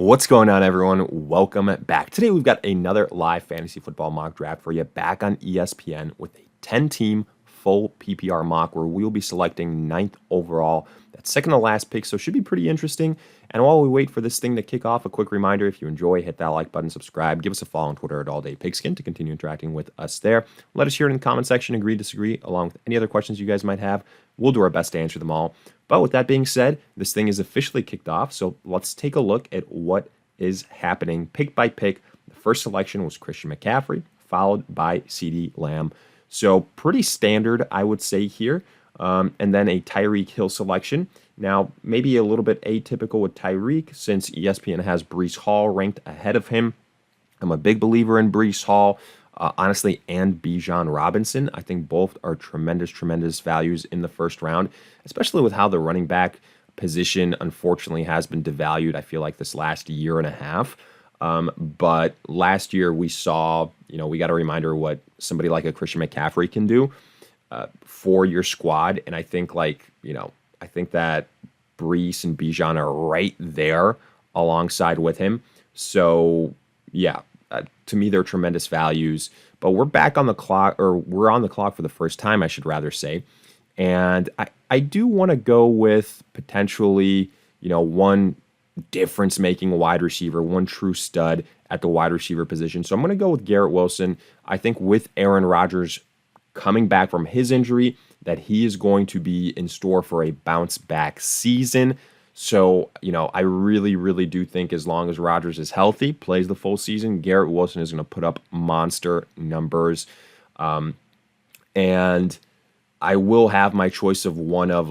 What's going on, everyone? Welcome back. Today, we've got another live fantasy football mock draft for you back on ESPN with a 10-team full PPR mock where we will be selecting 9th overall. That's second to last pick, so it should be pretty interesting. And while we wait for this thing to kick off, a quick reminder, if you enjoy, hit that like button, subscribe, give us a follow on Twitter at AllDayPigskin to continue interacting with us there. Let us hear it in the comment section, agree, disagree, along with any other questions you guys might have. We'll do our best to answer them all. But with that being said, this thing is officially kicked off, so let's take a look at what is happening pick by pick. The first selection was Christian McCaffrey, followed by CeeDee Lamb. So pretty standard, I would say here. And then a Tyreek Hill selection. Now, maybe a little bit atypical with Tyreek since ESPN has Breece Hall ranked ahead of him. I'm a big believer in Breece Hall, honestly, and Bijan Robinson. I think both are tremendous values in the first round, especially with how the running back position, unfortunately, has been devalued, I feel like, this last year and a half. But last year we saw, we got a reminder what somebody like a Christian McCaffrey can do for your squad. And I think I think that Breece and Bijan are right there alongside with him. So yeah, to me, they're tremendous values, but we're back on the clock, or we're on the clock for the first time, I should rather say. And I do want to go with potentially, one difference-making wide receiver, one true stud at the wide receiver position. So I'm going to go with Garrett Wilson. I think with Aaron Rodgers coming back from his injury, that he is going to be in store for a bounce-back season. So, I really do think as long as Rodgers is healthy, plays the full season, Garrett Wilson is going to put up monster numbers. And I will have my choice of one of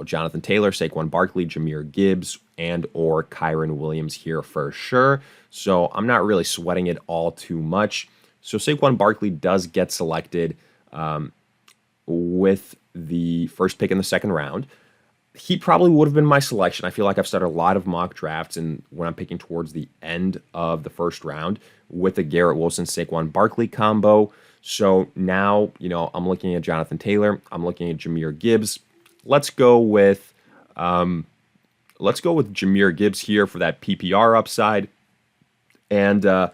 Jonathan Taylor, Saquon Barkley, Jahmyr Gibbs, and or Kyren Williams here for sure. So I'm not really sweating it all too much. So Saquon Barkley does get selected with the first pick in the second round. He probably would have been my selection. I feel like I've started a lot of mock drafts, and when I'm picking towards the end of the first round with the Garrett Wilson Saquon Barkley combo. So now, I'm looking at Jonathan Taylor. I'm looking at Jahmyr Gibbs. Let's go with Jahmyr Gibbs here for that PPR upside. And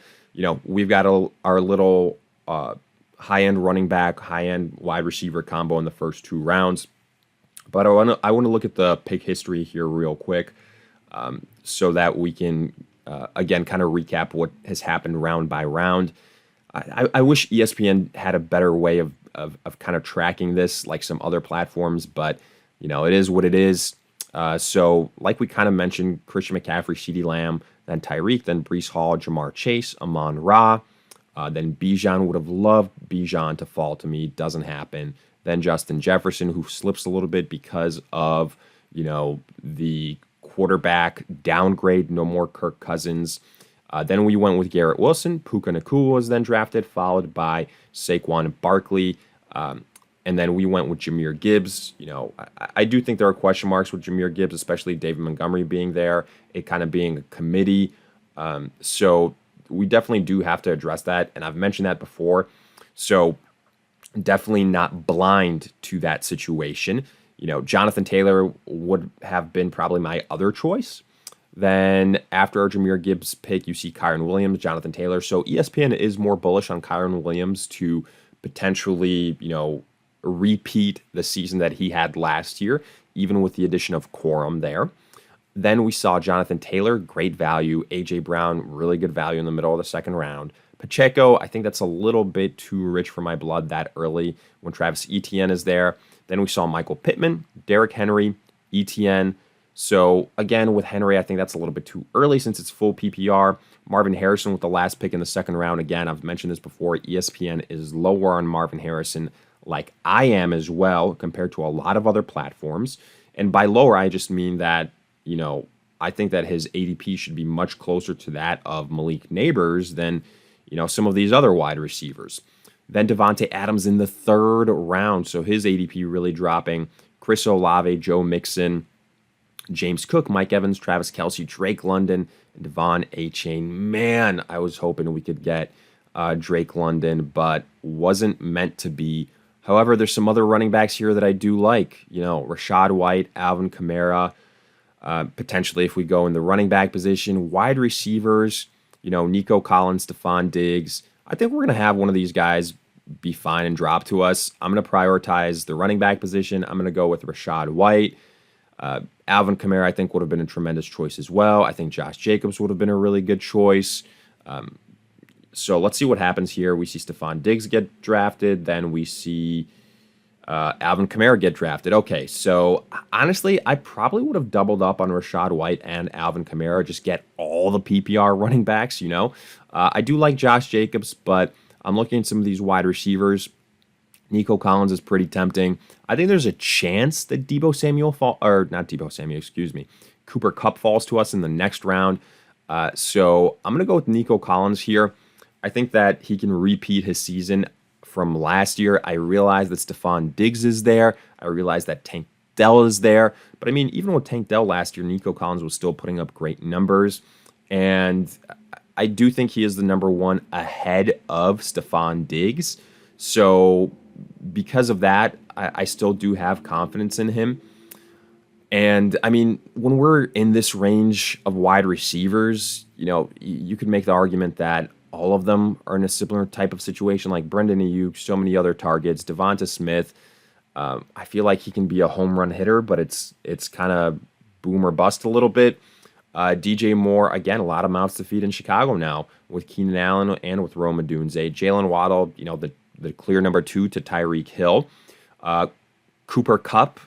we've got our little high-end running back, high-end wide receiver combo in the first two rounds. But I want to look at the pick history here real quick, so that we can again kind of recap what has happened round by round. I wish ESPN had a better way of kind of tracking this like some other platforms, but it is what it is. So like we kind of mentioned, Christian McCaffrey, CeeDee Lamb, then Tyreek, then Breece Hall, Jamar Chase, Amon-Ra. Then Bijan, would have loved Bijan to fall to me. Doesn't happen. Then Justin Jefferson, who slips a little bit because of, the quarterback downgrade. No more Kirk Cousins. Then we went with Garrett Wilson. Puka Nacua was then drafted, followed by Saquon Barkley. And then we went with Jahmyr Gibbs. I do think there are question marks with Jahmyr Gibbs, especially David Montgomery being there, it kind of being a committee. So we definitely do have to address that, and I've mentioned that before. So definitely not blind to that situation. Jonathan Taylor would have been probably my other choice. Then after our Jahmyr Gibbs pick, you see Kyren Williams, Jonathan Taylor. So ESPN is more bullish on Kyren Williams to potentially, repeat the season that he had last year, even with the addition of Corum there. Then we saw Jonathan Taylor, great value. A.J. Brown, really good value in the middle of the second round. Pacheco, I think that's a little bit too rich for my blood that early when Travis Etienne is there. Then we saw Michael Pittman, Derrick Henry, Etienne. So again, with Henry, I think that's a little bit too early since it's full PPR. Marvin Harrison with the last pick in the second round. Again, I've mentioned this before. ESPN is lower on Marvin Harrison, like I am as well, compared to a lot of other platforms. And by lower, I just mean that, I think that his ADP should be much closer to that of Malik Neighbors than, some of these other wide receivers. Then Devontae Adams in the third round, so his ADP really dropping. Chris Olave, Joe Mixon, James Cook, Mike Evans, Travis Kelce, Drake London, and Devon Achane. Man, I was hoping we could get Drake London, but wasn't meant to be. However, there's some other running backs here that I do like. Rashad White, Alvin Kamara. Potentially, if we go in the running back position, wide receivers, Nico Collins, Stephon Diggs. I think we're going to have one of these guys be fine and drop to us. I'm going to prioritize the running back position. I'm going to go with Rachaad White. Alvin Kamara, I think, would have been a tremendous choice as well. I think Josh Jacobs would have been a really good choice. So let's see what happens here. We see Stephon Diggs get drafted. Then we see Alvin Kamara get drafted. Okay, so honestly, I probably would have doubled up on Rachaad White and Alvin Kamara, just get all the PPR running backs, I do like Josh Jacobs, but I'm looking at some of these wide receivers. Nico Collins is pretty tempting. I think there's a chance that Cooper Kupp falls to us in the next round. So I'm going to go with Nico Collins here. I think that he can repeat his season from last year. I realize that Stephon Diggs is there. I realize that Tank Dell is there. But I mean, even with Tank Dell last year, Nico Collins was still putting up great numbers. And I do think he is the number one ahead of Stephon Diggs. So because of that, I still do have confidence in him. And I mean, when we're in this range of wide receivers, you could make the argument that all of them are in a similar type of situation, like Brandon Ayuk, so many other targets, Devonta Smith. I feel like he can be a home run hitter, but it's kind of boom or bust a little bit. DJ Moore, again, a lot of mouths to feed in Chicago now with Keenan Allen and with Rome Odunze. Jalen Waddle, the clear number 2 to Tyreek Hill. Cooper Kupp,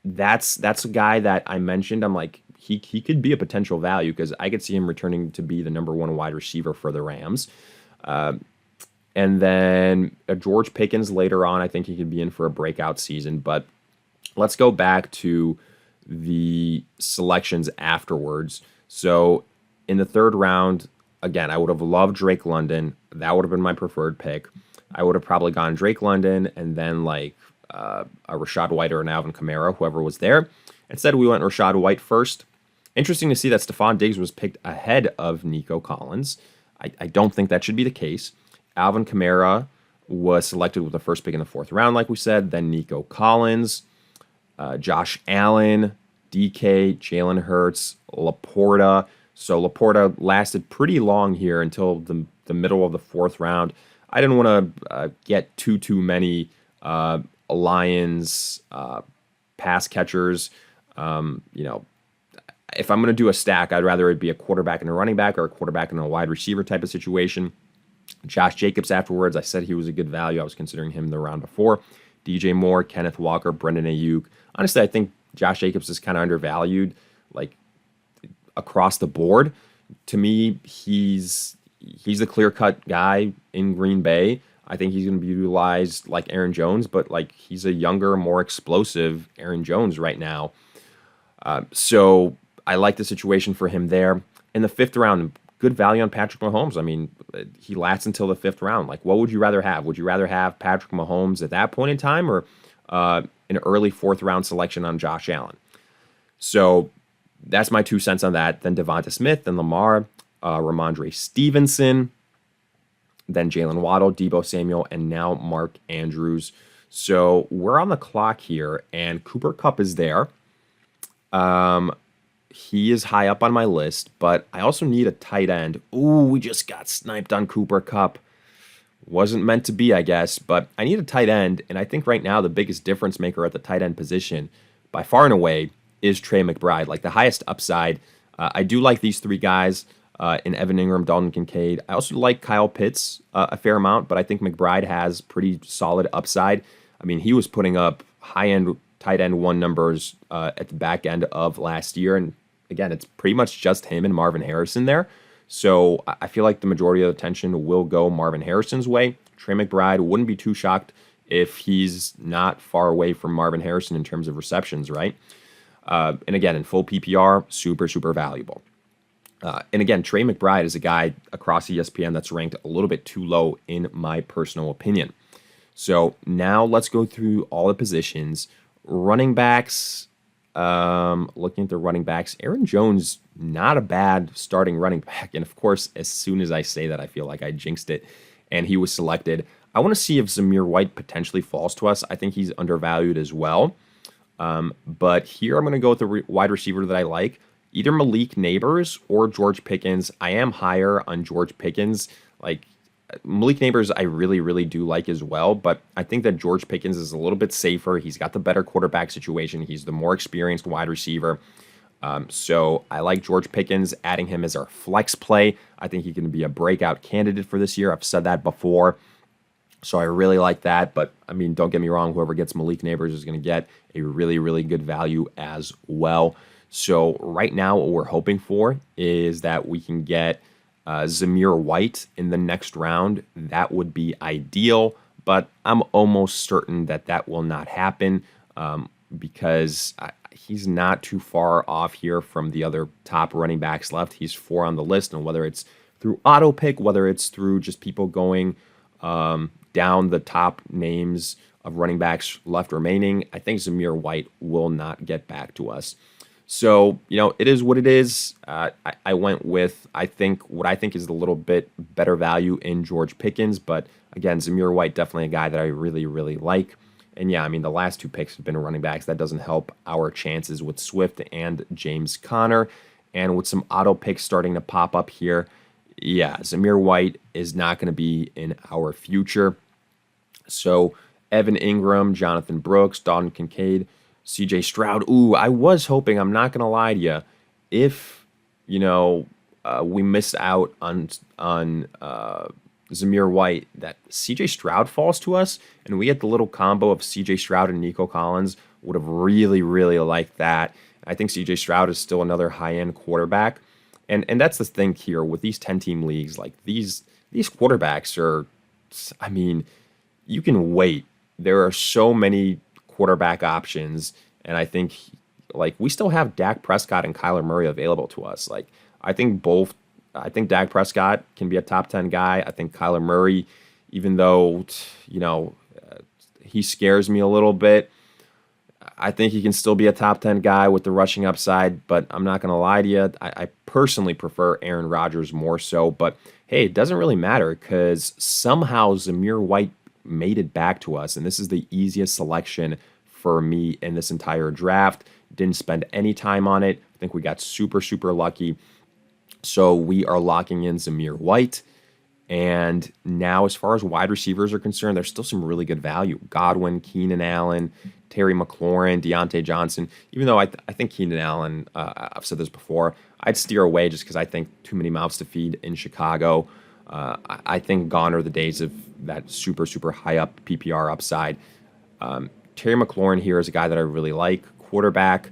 that's a guy that I mentioned. I'm like, he could be a potential value because I could see him returning to be the number 1 wide receiver for the Rams. And then George Pickens later on, I think he could be in for a breakout season. But let's go back to the selections afterwards. So in the 3rd round, again, I would have loved Drake London. That would have been my preferred pick. I would have probably gone Drake London and then a Rachaad White or an Alvin Kamara, whoever was there. Instead, we went Rachaad White first. Interesting to see that Stephon Diggs was picked ahead of Nico Collins. I don't think that should be the case. Alvin Kamara was selected with the first pick in the 4th round, like we said. Then Nico Collins, Josh Allen, DK, Jalen Hurts, Laporta. So Laporta lasted pretty long here until the middle of the 4th round. I didn't want to get too many Lions pass catchers. If I'm going to do a stack, I'd rather it be a quarterback and a running back or a quarterback and a wide receiver type of situation. Josh Jacobs afterwards, I said he was a good value. I was considering him the round before. DJ Moore, Kenneth Walker, Brendan Ayuk. Honestly, I think Josh Jacobs is kind of undervalued, like across the board. To me, he's the clear-cut guy in Green Bay. I think he's going to be utilized like Aaron Jones, but he's a younger, more explosive Aaron Jones right now. So I like the situation for him there. In the 5th round, good value on Patrick Mahomes. I mean, he lasts until the 5th round. What would you rather have? Would you rather have Patrick Mahomes at that point in time or an early 4th round selection on Josh Allen? So that's my 2 cents on that. Then Devonta Smith, then Lamar, Ramondre Stevenson, then Jalen Waddle, Deebo Samuel, and now Mark Andrews. So we're on the clock here, and Cooper Kupp is there. He is high up on my list, but I also need a tight end. Ooh, we just got sniped on Cooper Kupp. Wasn't meant to be, I guess, but I need a tight end, and I think right now the biggest difference maker at the tight end position, by far and away, is Trey McBride, the highest upside. I do like these 3 guys in Evan Ingram, Dalton Kincaid. I also like Kyle Pitts a fair amount, but I think McBride has pretty solid upside. I mean, he was putting up high-end tight end 1 numbers at the back end of last year, and again, it's pretty much just him and Marvin Harrison there. So I feel like the majority of the attention will go Marvin Harrison's way. Trey McBride, wouldn't be too shocked if he's not far away from Marvin Harrison in terms of receptions, right? And again, in full PPR, super, super valuable. And again, Trey McBride is a guy across ESPN that's ranked a little bit too low in my personal opinion. So now let's go through all the positions. Running backs, looking at the running backs, Aaron Jones, not a bad starting running back. And of course, as soon as I say that, I feel like I jinxed it and he was selected. I want to see if Zamir White potentially falls to us. I think he's undervalued as well. But here I'm going to go with the wide receiver that I like, either Malik Neighbors or George Pickens. I am higher on George Pickens. Like Malik Neighbors, I really, really do like as well, but I think that George Pickens is a little bit safer. He's got the better quarterback situation. He's the more experienced wide receiver. So I like George Pickens, adding him as our flex play. I think he can be a breakout candidate for this year. I've said that before. So I really like that. But, I mean, don't get me wrong. Whoever gets Malik Neighbors is going to get a really, really good value as well. So right now what we're hoping for is that we can get Zamir White in the next round. That would be ideal. But I'm almost certain that that will not happen because he's not too far off here from the other top running backs left. He's 4 on the list, and whether it's through auto pick, whether it's through just people going down the top names of running backs left remaining, I think Zamir White will not get back to us. So, it is what it is. I went with, what I think is a little bit better value in George Pickens. But again, Zamir White, definitely a guy that I really, really like. And yeah, I mean, the last 2 picks have been running backs. That doesn't help our chances with Swift and James Conner. And with some auto picks starting to pop up here, yeah, Zamir White is not going to be in our future. So Evan Ingram, Jonathan Brooks, Dalton Kincaid, CJ Stroud. Ooh, I was hoping, I'm not going to lie to you, if, we missed out on Zamir White, that CJ Stroud falls to us, and we get the little combo of CJ Stroud and Nico Collins. Would have really, really liked that. I think CJ Stroud is still another high-end quarterback. And that's the thing here with these 10-team leagues. Like these quarterbacks are, I mean, you can wait. There are so many quarterback options, and I think we still have Dak Prescott and Kyler Murray available to us. I think Dak Prescott can be a top 10 guy. I think Kyler Murray, even though he scares me a little bit, I think he can still be a top 10 guy with the rushing upside, but I'm not going to lie to you. I personally prefer Aaron Rodgers more so, but hey, it doesn't really matter because somehow Zamir White made it back to us, and this is the easiest selection for me in this entire draft. Didn't spend any time on it. I think we got super, super lucky. So we are locking in Zamir White. And now, as far as wide receivers are concerned, there's still some really good value. Godwin, Keenan Allen, Terry McLaurin, Deontay Johnson. Even though I think Keenan Allen, I've said this before, I'd steer away just because I think too many mouths to feed in Chicago. I think gone are the days of that super, super high up PPR upside. Terry McLaurin here is a guy that I really like. Quarterback.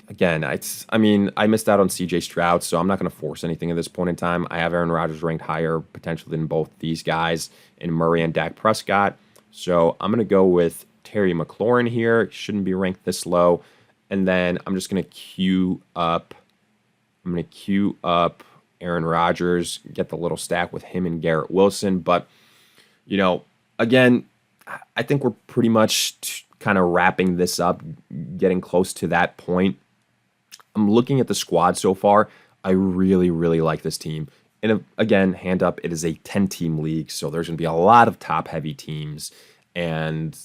Again, I missed out on CJ Stroud, so I'm not going to force anything at this point in time. I have Aaron Rodgers ranked higher potentially than both these guys in Murray and Dak Prescott. So I'm going to go with Terry McLaurin here. Shouldn't be ranked this low. And then I'm just going to queue up Aaron Rodgers, get the little stack with him and Garrett Wilson. But, again, I think we're pretty much kind of wrapping this up, getting close to that point. I'm looking at the squad so far. I really, really like this team. And again, hand up, it is a 10-team league, so there's going to be a lot of top-heavy teams. And,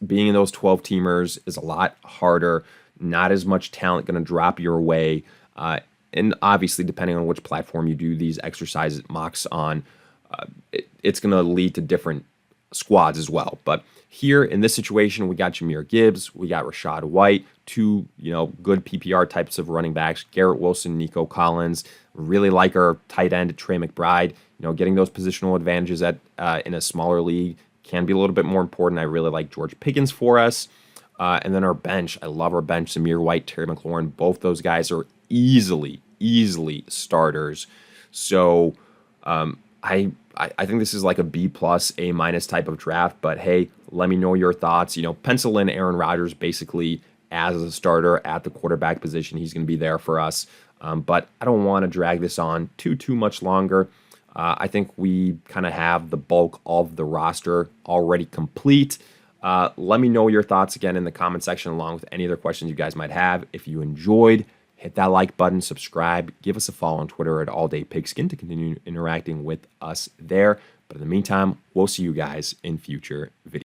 being in those 12-teamers is a lot harder. Not as much talent going to drop your way. And obviously, depending on which platform you do these exercise mocks on, it's going to lead to different squads as well. But here in this situation, we got Jahmyr Gibbs, we got Rachaad White, 2 good PPR types of running backs, Garrett Wilson, Nico Collins. Really like our tight end Trey McBride. Getting those positional advantages at in a smaller league can be a little bit more important. I really like George Pickens for us. And then our bench, I love our bench. Zamir White, Terry McLaurin, both those guys are easily starters. So I think this is like a B+, A- type of draft. But hey, let me know your thoughts. Pencil in Aaron Rodgers basically as a starter at the quarterback position. He's going to be there for us. But I don't want to drag this on too much longer. I think we kind of have the bulk of the roster already complete. Let me know your thoughts again in the comment section, along with any other questions you guys might have. If you enjoyed, hit that like button, subscribe, give us a follow on Twitter at AllDayPigskin to continue interacting with us there. But in the meantime, we'll see you guys in future videos.